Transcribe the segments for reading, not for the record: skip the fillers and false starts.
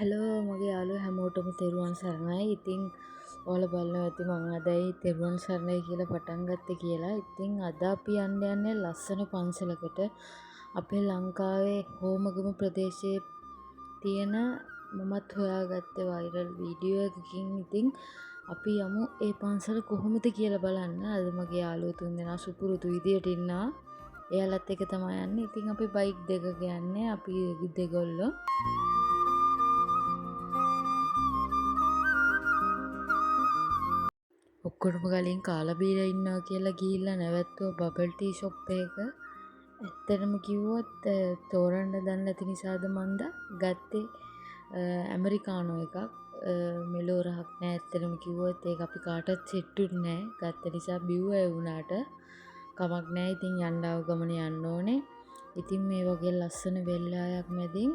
Hello මගේ යාළුවෝ හැමෝටම තෙරුවන් සරණයි. ඉතින් ඔයාලා බලනවා ඇති මං අදයි තෙරුවන් සරණයි කියලා පටන් ගත්තේ කියලා. ඉතින් අද අපි යන්නේ ලස්සන පන්සලකට. අපේ ලංකාවේ හෝමගම ප්‍රදේශයේ තියෙන මමත් හොයාගත්තේ වයිරල් වීඩියෝ එකකින්. ඉතින් අපි යමු ඒ පන්සල කොහොමද කියලා බලන්න. අද මගේ යාළුවෝ තුන්දෙනා සුපුරුදු විදියට ඉන්නවා. එයාලත් එක තමයි යන්නේ. ඉතින් අපි බයික් දෙකක යන්නේ. අපි දෙගොල්ලෝ ඔක්කොටම කලින් කාලා බීලා ඉන්නවා කියලා ගිහිල්ලා නැවැත්තුවා බබල් ටී ෂොප් එක. ඇත්තටම කිව්වොත් තෝරන්න දන්නේ නැති නිසාද මන්ද ගත්තේ ඇමරිකානෝ එකක්. මෙලෝ රහක් නෑ. ඇත්තටම කිව්වොත් ඒක අපි කාටවත් සෙට්ටුනේ නෑ. ගත්ත නිසා බිව්වා ඒ වුණාට කමක් නෑ. ඉතින් යන්න ගමන යන්න ඕනේ. ඉතින් මේ වගේ ලස්සන වෙල්ලායක් මැදින්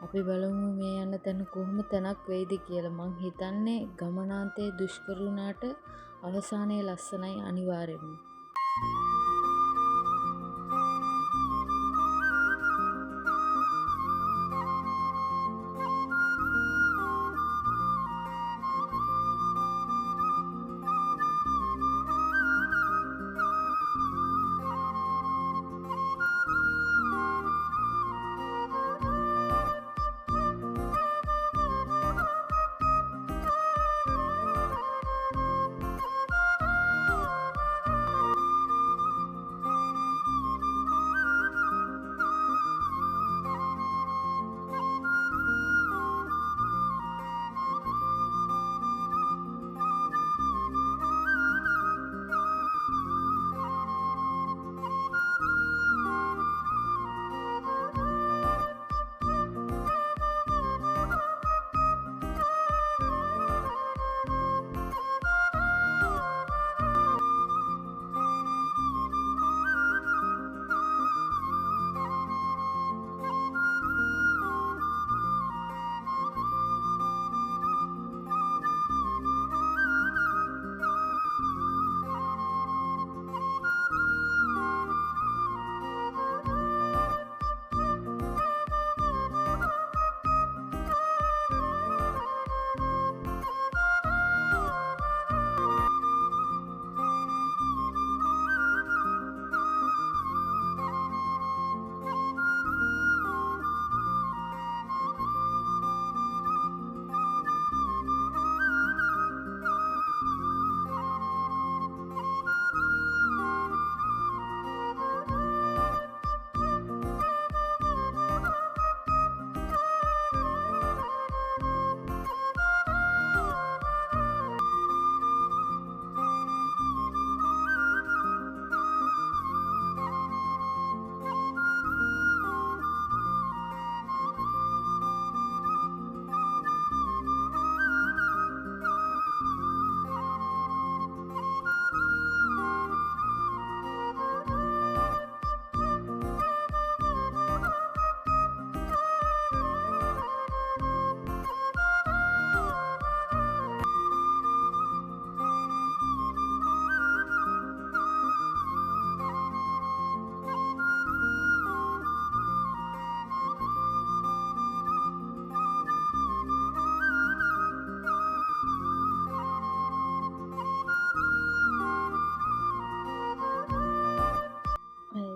අපි බලමු මේ යන තැන කොහොම තැනක් වෙයිද කියලා. මං හිතන්නේ ගමනාන්තයේ දුෂ්කර වුණාට අවසානයේ ලස්සනයි අනිවාර්යෙන්ම.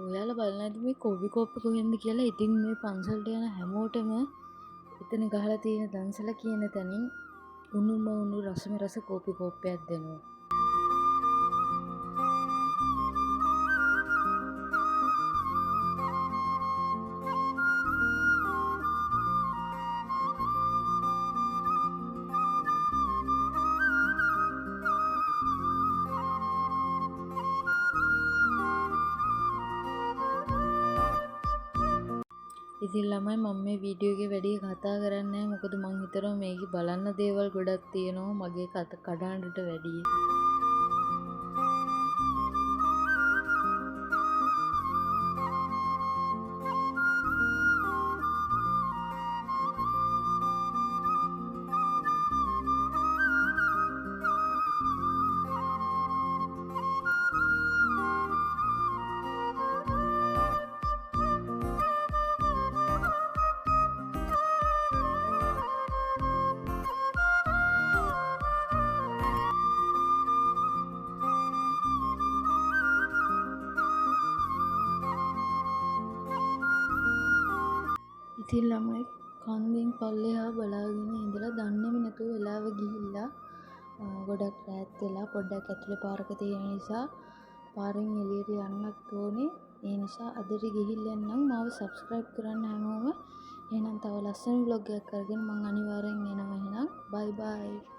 ඔයාලා බලන්න ඇති මේ කෝපි කෝප්ප කොහෙන්ද කියලා. ඉතින් මේ පන්සලට යන හැමෝටම එතන ගහලා තියෙන දන්සල කියන තැනින් උණුම උණු රසම රස කෝපි කෝප්පයක් දෙනවා. ඉතින් ළමයි මම මේ වීඩියෝ එකේ වැඩි කතා කරන්නේ නැහැ. මොකද මං හිතනවා මේකේ බලන්න දේවල් ගොඩක් තියෙනවා මගේ කඩාඬට වැඩිය. ඉතින් ළමයි කන්දෙන් පල්ලෙහා බලාගෙන ඉඳලා දන්නේම නැතුව වෙලාව ගිහිල්ලා ගොඩක් රෑත් වෙලා පොඩ්ඩක් ඇතුලේ පාරක තියෙන නිසා පාරෙන් එළියට යන්නත් ඕනේ. ඒ නිසා අදට ගිහිල්ලා එන්නම්. මාව subscribe කරන්න හැමෝම. එහෙනම් තව ලස්සන vlog එකක් අරගෙන මම අනිවාර්යෙන් එනවා එහෙනම්. bye bye.